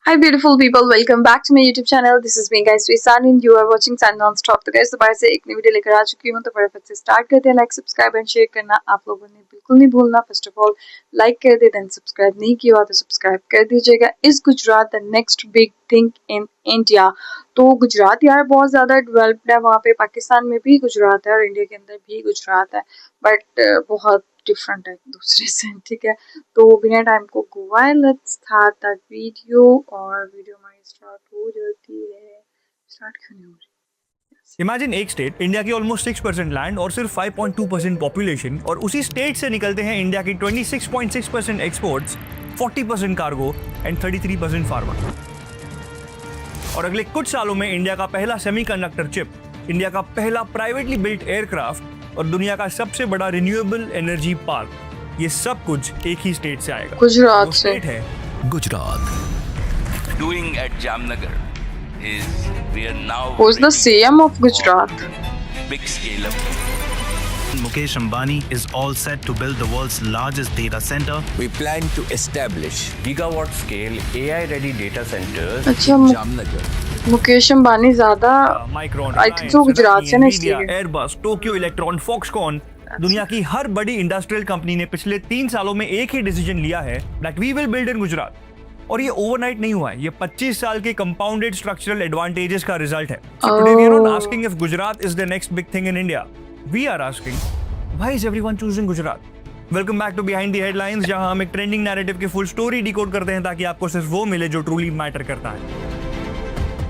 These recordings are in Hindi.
Hi beautiful people, welcome back to my YouTube channel. This is me guys, Sun and you are watching Sun Non-Stop. तो guys दोबारा से एक नई वीडियो लेकर आ चुकी हूँ, तो फटाफट से स्टार्ट करते हैं। लाइक सब्सक्राइब एंड शेयर करना आप लोगों ने बिल्कुल नहीं भूलना। फर्स्ट ऑफ ऑल लाइक कर दे, देन सब्सक्राइब नहीं किया हुआ तो सब्सक्राइब कर दीजिएगा। इस Gujarat the next big thing in India. तो गुजरात यार बहुत ज़्यादा डेवलप्ड है, वहाँ पे पाकिस्तान में भी गुजरात है और इंडिया के अंदर भी गुजरात है, बट बहुत डिफरेंट है एक दूसरे से, ठीक है। तो बिना टाइम को गवाए लेट्स स्टार्ट दैट वीडियो। और वीडियो हमारी स्टार्ट हो जाती है, स्टार्ट क्यों नहीं हो रही? इमेजिन एक स्टेट, इंडिया की ऑलमोस्ट 6% लैंड और सिर्फ 5.2% पॉपुलेशन, और उसी स्टेट से निकलते हैं इंडिया की 26.6% एक्सपोर्ट्स, 40% कार्गो एंड 33% फार्मा। और अगले कुछ सालों में इंडिया का पहला सेमीकंडक्टर चिप, इंडिया का पहला प्राइवेटली बिल्ट एयरक्राफ्ट और दुनिया का सबसे बड़ा रिन्यूएबल एनर्जी पार्क, ये सब कुछ एक ही स्टेट से आएगा। गुजरात से। स्टेट है Gujarat. Doing at Jamnagar is we are now Who's the ready CM of for Gujarat? big scale up. Mukesh Ambani is all set to build the world's largest data center. We plan to establish gigawatt scale AI ready data centers अच्छा, Jamnagar. मुकेश अंबानी ज्यादा micron, I think so Gujarat से ना, इसलिए। एयरबस, टोक्यो इलेक्ट्रॉन, फॉक्सकॉन, दुनिया की हर बड़ी इंडस्ट्रियल कंपनी ने पिछले 3 सालों में एक ही डिसीजन लिया है that we will build in Gujarat. और ये ओवरनाइट नहीं हुआ है, ये 25 साल के कंपाउंडेड स्ट्रक्चरल एडवांटेजेस का रिजल्ट है। So today we are not asking if Gujarat is the next big thing in India. We are asking why is everyone choosing Gujarat? Welcome back to Behind the Headlines, जहां हम एक ट्रेंडिंग नैरेटिव की फुल स्टोरी डिकोड करते हैं ताकि आपको सिर्फ वो मिले जो ट्रूली मैटर करता है।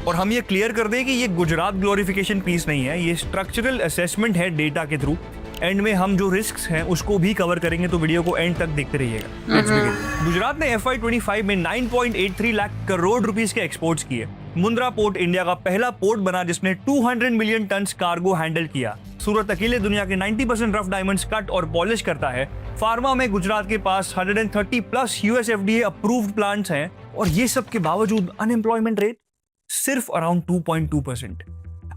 और हम ये क्लियर कर दें कि ये गुजरात ग्लोरिफिकेशन पीस नहीं है, ये स्ट्रक्चरल असेसमेंट है डेटा के थ्रू। एंड में हम जो रिस्क्स हैं उसको भी कवर करेंगे, तो वीडियो को एंड तक देखते रहिएगा। Let's begin. गुजरात ने FY25 में 9.83 लाख करोड़ रुपीस के एक्सपोर्ट्स किए। मुंद्रा पोर्ट इंडिया का पहला पोर्ट बना जिसने 200 मिलियन टन कार्गो हैंडल किया। सूरत अकेले दुनिया के 90% रफ डायमंड्स कट और पॉलिश करता है। फार्मा में गुजरात के पास 130 plus US FDA approved plants हैं, और ये सब के बावजूद अनएम्प्लॉयमेंट रेट सिर्फ अराउंड 2.2%।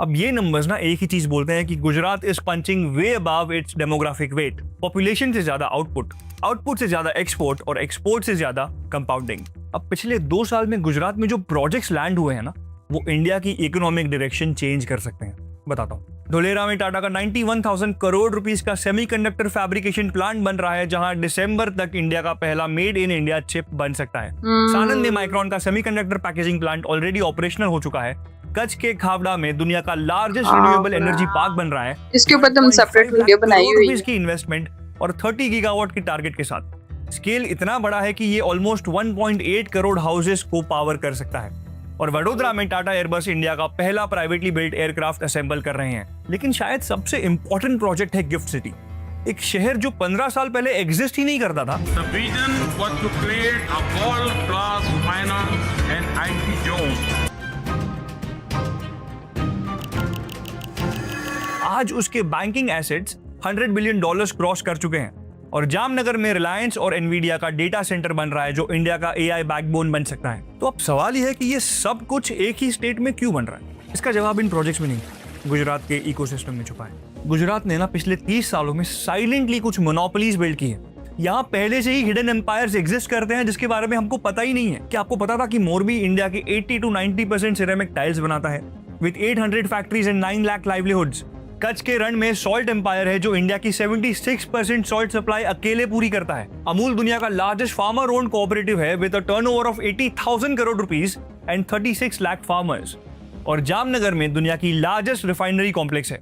अब ये नंबर्स ना एक ही चीज बोलते हैं कि Gujarat is punching way above its demographic weight. Population से ज्यादा आउटपुट, आउटपुट से ज्यादा एक्सपोर्ट और एक्सपोर्ट से ज्यादा कंपाउंडिंग। अब पिछले 2 साल में गुजरात में जो प्रोजेक्ट्स लैंड हुए हैं ना, वो इंडिया की इकोनॉमिक डायरेक्शन चेंज कर सकते हैं। बताता हूँ। धोलेरा में टाटा का 91,000 करोड़ रुपीस का सेमीकंडक्टर फैब्रिकेशन प्लांट बन रहा है, जहां दिसंबर तक इंडिया का पहला मेड इन इंडिया चिप बन सकता है। सानंद में माइक्रोन का semiconductor packaging plant already operational हो चुका है। कच्छ के खावड़ा में दुनिया का लार्जेस्ट रिन्यूएबल एनर्जी पार्क बन रहा है, इसके ऊपर तुम सेपरेट वीडियो बनाई हुई है। इसकी इन्वेस्टमेंट और 30 गीगावाट की टारगेट के साथ। स्केल इतना बड़ा है कि ये ऑलमोस्ट 1.8 करोड़ हाउसेस को पावर कर सकता है। और वडोदरा में टाटा एयरबस इंडिया का पहला प्राइवेटली बिल्ट एयरक्राफ्ट असेंबल कर रहे हैं। लेकिन शायद सबसे इंपॉर्टेंट प्रोजेक्ट है गिफ्ट सिटी, एक शहर जो 15 साल पहले एग्जिस्ट ही नहीं करता था। The vision was to create a world-class finance and IT zone. आज उसके बैंकिंग एसेट्स $100 बिलियन क्रॉस कर चुके हैं, और जामनगर में रिलायंस और एनवीडिया का डेटा सेंटर बन रहा है जो इंडिया का AI बैकबोन बन सकता है। तो अब सवाल यह है कि ये सब कुछ एक ही स्टेट में क्यों बन रहा है? इसका जवाब इन प्रोजेक्ट्स में नहीं, गुजरात के इकोसिस्टम में छुपा है। गुजरात ने ना पिछले 30 सालों में साइलेंटली कुछ मोनोपोलीज बिल्ड की है। यहाँ पहले से ही हिडन एम्पायर्स एग्जिस्ट करते हैं जिसके बारे में हमको पता ही नहीं है। क्या आपको पता था कि मोरबी इंडिया के 80 to 90% सिरेमिक टाइल्स बनाता है, with 800 factories and 9 lakh livelihoods. Kutch के रण में सॉल्ट एम्पायर है जो इंडिया की 76% सॉल्ट सप्लाई अकेले पूरी करता है। अमूल दुनिया का लार्जेस्ट फार्मर ओन्ड कोऑपरेटिव है with a turnover of 80,000 crore rupees and 36 lakh farmers. और जामनगर में दुनिया की लार्जेस्ट रिफाइनरी कॉम्प्लेक्स है।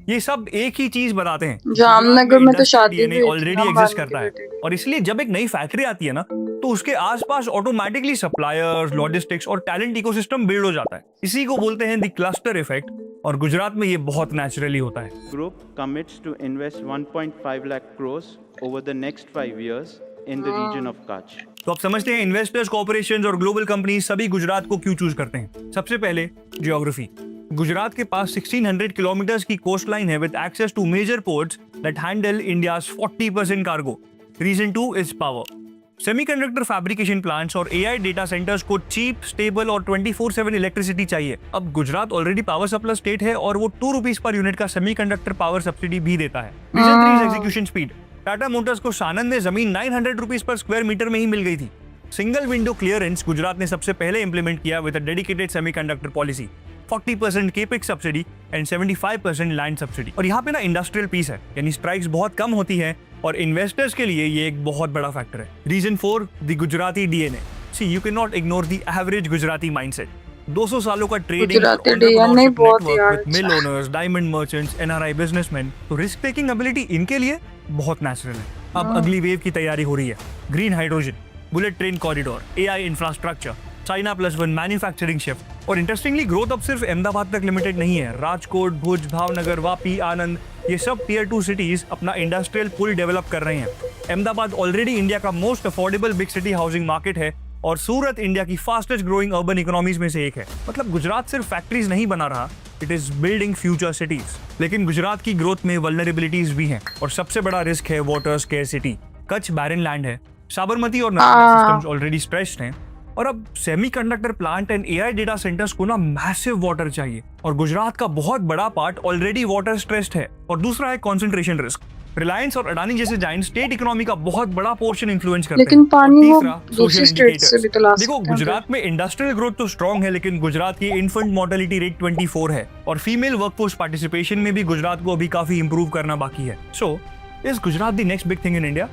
ये सब एक ही चीज बताते हैं, जामनगर में तो शादी भी ऑलरेडी एग्जिस्ट करता है। और इसलिए जब एक नई फैक्ट्री आती है ना, तो उसके आसपास ऑटोमेटिकली सप्लायर्स, लॉजिस्टिक्स और टैलेंट इकोसिस्टम बिल्ड हो जाता है। इसी को बोलते हैं द क्लस्टर इफेक्ट, और गुजरात में ये बहुत नेचुरली होता है। Group commits to invest 1.5 lakh crores over the next 5 years in the region of Kutch. तो आप समझते हैं इन्वेस्टर्स, कॉर्पोरेशंस और ग्लोबल कंपनीज सभी गुजरात को क्यों चूज करते हैं। सबसे पहले जियोग्राफी। गुजरात के पास 1600 किलोमीटर्स की कोस्ट लाइन है with access to major ports that handle India's 40% cargo. Region 2 is power. Semiconductor fabrication plants और AI डेटा सेंटर्स को चीप, स्टेबल और 24/7 इलेक्ट्रिसिटी चाहिए। अब Gujarat already power supply state है और वो 2 रुपीस पर यूनिट का सेमीकंडक्टर पावर सब्सिडी भी देता है। Region 3 is execution speed. Tata motors को सानंद में जमीन 900 रुपीस पर स्क्वायर मीटर में ही मिल गई थी। सिंगल विंडो क्लियरेंस गुजरात ने सबसे पहले इंप्लीमेंट किया with a dedicated semiconductor policy, 40% capex subsidy and 75% land subsidy. और यहाँ पे ना इंडस्ट्रियल पीस है, यानी स्ट्राइक्स बहुत कम होती है और इन्वेस्टर्स के लिए ये एक बहुत बड़ा फैक्टर है। Reason 4, the Gujarati DNA. See you can not ignore the average Gujarati mindset. 200 सालों का ट्रेडिंग, गुजराती डीएनए बहुत यार अच्छा mill owners, diamond merchants, NRI businessman, तो रिस्क टेकिंग एबिलिटी इनके लिए बहुत नेचुरल है। अब अगली वेव की तैयारी हो रही है। Green hydrogen, bullet train corridor, AI infrastructure, China +1 manufacturing shift. और इंटरेस्टिंगली ग्रोथ अब सिर्फ अहमदाबाद तक लिमिटेड नहीं है। राजकोट, भुज, भावनगर, वापी, आनंद, ये सब टियर 2 सिटीज अपना इंडस्ट्रियल पुल डेवलप कर रहे हैं। अहमदाबाद ऑलरेडी इंडिया का most affordable big city housing market है और सूरत इंडिया की फास्टेस्ट ग्रोइंग अर्बन इकोनॉमीज में से एक है। मतलब गुजरात सिर्फ फैक्ट्रीज नहीं बना रहा, it is building future cities. लेकिन गुजरात की ग्रोथ में वल्नरेबिलिटीज भी हैं और सबसे बड़ा रिस्क है water scarcity. Kutch barren land है, साबरमती और नर्मदा सिस्टम्स ऑलरेडी स्ट्रेस्ड हैं और अब semiconductor plant and AI data centres को ना मैसिव वाटर चाहिए और गुजरात का बहुत बड़ा पार्ट ऑलरेडी वाटर स्ट्रेस्ड है। और दूसरा है कंसंट्रेशन रिस्क। रिलायंस और अडानी जैसे जायंट स्टेट इकोनॉमी का बहुत बड़ा पोर्शन इन्फ्लुएंस करते हैं। लेकिन पानी वो social दूसरी स्टेट से भी तो ला देखो, सकते हैं। गुजरात में इंडस्ट्रियल ग्रोथ तो स्ट्रॉन्ग है, लेकिन गुजरात की इन्फेंट मोर्टेलिटी रेट 24 है और फीमेल वर्कफोर्स पार्टिसिपेशन में भी गुजरात को अभी काफी इंप्रूव करना बाकी है। So is Gujarat the next big thing in India?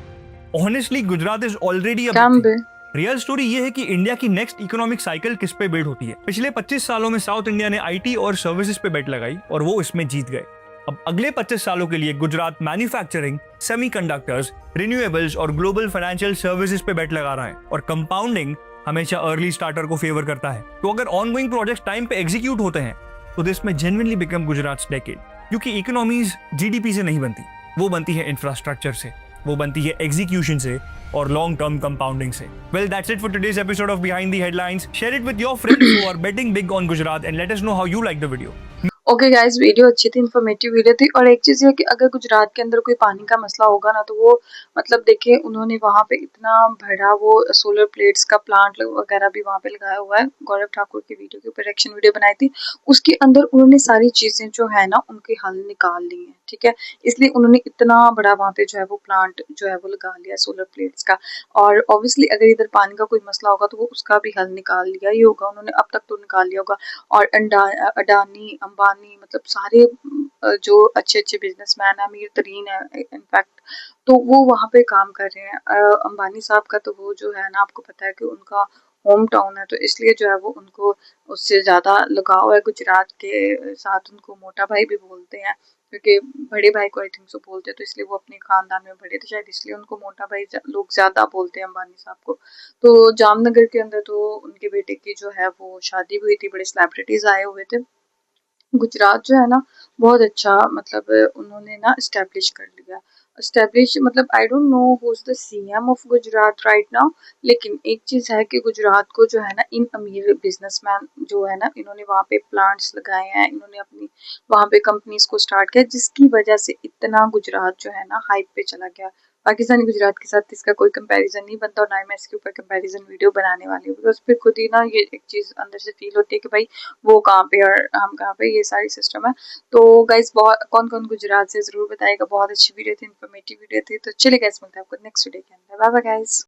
Honestly Gujarat is already a Cambay real story ये है कि इंडिया की नेक्स्ट इकोनॉमिक साइकिल किस पे बिल्ड होती है। पिछले 25 सालों में साउथ इंडिया ने आईटी और सर्विसेज पे बेट लगाई और वो इसमें जीत गए। अब अगले 25 सालों के लिए गुजरात मैन्युफैक्चरिंग, सेमीकंडक्टर्स, रिन्यूएबल्स और ग्लोबल फाइनेंशियल सर्विसेज पे बेट लगा रहा है और कंपाउंडिंग हमेशा अर्ली स्टार्टर को फेवर करता है। तो अगर ऑनगोइंग प्रोजेक्ट्स टाइम पे एग्जीक्यूट होते हैं तो दिस में जेन्युइनली बिकम गुजरात डेकेड। क्योंकि इकोनॉमीज जीडीपी से नहीं बनती, वो बनती है इंफ्रास्ट्रक्चर से, वो बनती है एग्जीक्यूशन से और लॉन्ग टर्म कंपाउंडिंग से। Well, that's it for today's episode of behind the headlines. Share it with your friends who are betting big on Gujarat and let us know how you like the video. Okay guys, video अच्छी थी, इन्फॉर्मेटिव वीडियो थी। और एक चीज़ ये कि अगर गुजरात के अंदर कोई पानी का मसला होगा ना, तो वो मतलब देखिए उन्होंने वहाँ पे इतना बड़ा वो सोलर प्लेट्स का प्लांट वगैरह भी वहाँ पे लगाया हुआ है। गौरव ठाकुर की वीडियो के ऊपर रिएक्शन वीडियो बनाई थी, उसके अंदर उन्होंने सारी चीज़ें जो है ना उनके हल निकाल ली हैं, ठीक है। इसलिए उन्होंने इतना बड़ा वहाँ पे जो है वो प्लांट जो है वो लगा लिया सोलर प्लेट्स का। और ऑब्वियसली अगर इधर पानी का कोई मसला होगा तो वो उसका भी हल निकाल लिया ही होगा उन्होंने, अब तक तो निकाल लिया होगा। और अडानी, अंबानी, मतलब सारे जो अच्छे अच्छे बिजनेसमैन है, अमीर तरीन है इनफैक्ट, तो वो वहाँ पे काम कर रहे हैं। अंबानी साहब का तो वो जो है ना, आपको पता है कि उनका होम टाउन है, तो इसलिए जो है वो उनको उससे ज़्यादा लगाव है गुजरात के साथ। उनको मोटा भाई भी बोलते हैं क्योंकि बड़े भाई को आई थिंक सो बोलते हैं, तो इसलिए वो अपने खानदान में बड़े थे शायद, इसलिए उनको मोटा भाई लोग ज़्यादा बोलते हैं अंबानी साहब को। तो जामनगर के अंदर तो उनके बेटे की जो है वो शादी हुई थी, बड़े सेलिब्रिटीज़ आए हुए थे। गुजरात जो है ना बहुत अच्छा मतलब उन्होंने ना इस्टेब्लिश कर लिया। इस्टेब्लिश मतलब I don't know who is the CM of Gujarat right now, लेकिन एक चीज़ है कि गुजरात को जो है ना इन अमीर बिजनेसमैन जो है ना, इन्होंने वहाँ पे प्लांट्स लगाए हैं, इन्होंने अपनी वहाँ पे कंपनीज को स्टार्ट किया, जिसकी वजह से इतना गुजरात जो है ना हाइप पे चला गया। पाकिस्तानी गुजरात के साथ इसका कोई कंपैरिजन नहीं बनता और ना ही मैं इसके ऊपर कंपैरिजन वीडियो बनाने वाली हूँ, बिकॉज फिर खुद ही ना ये एक चीज़ अंदर से फील होती है कि भाई वो कहाँ पे और हम कहाँ पे, ये सारी सिस्टम है। तो गाइस बहुत कौन कौन गुजरात से ज़रूर बताइएगा। बहुत अच्छी वीडियो थी, इन्फॉर्मेटिव वीडियो थी। तो चलिए गाइस, मिलते हैं आपको नेक्स्ट वीडियो के अंदर। Bye bye guys.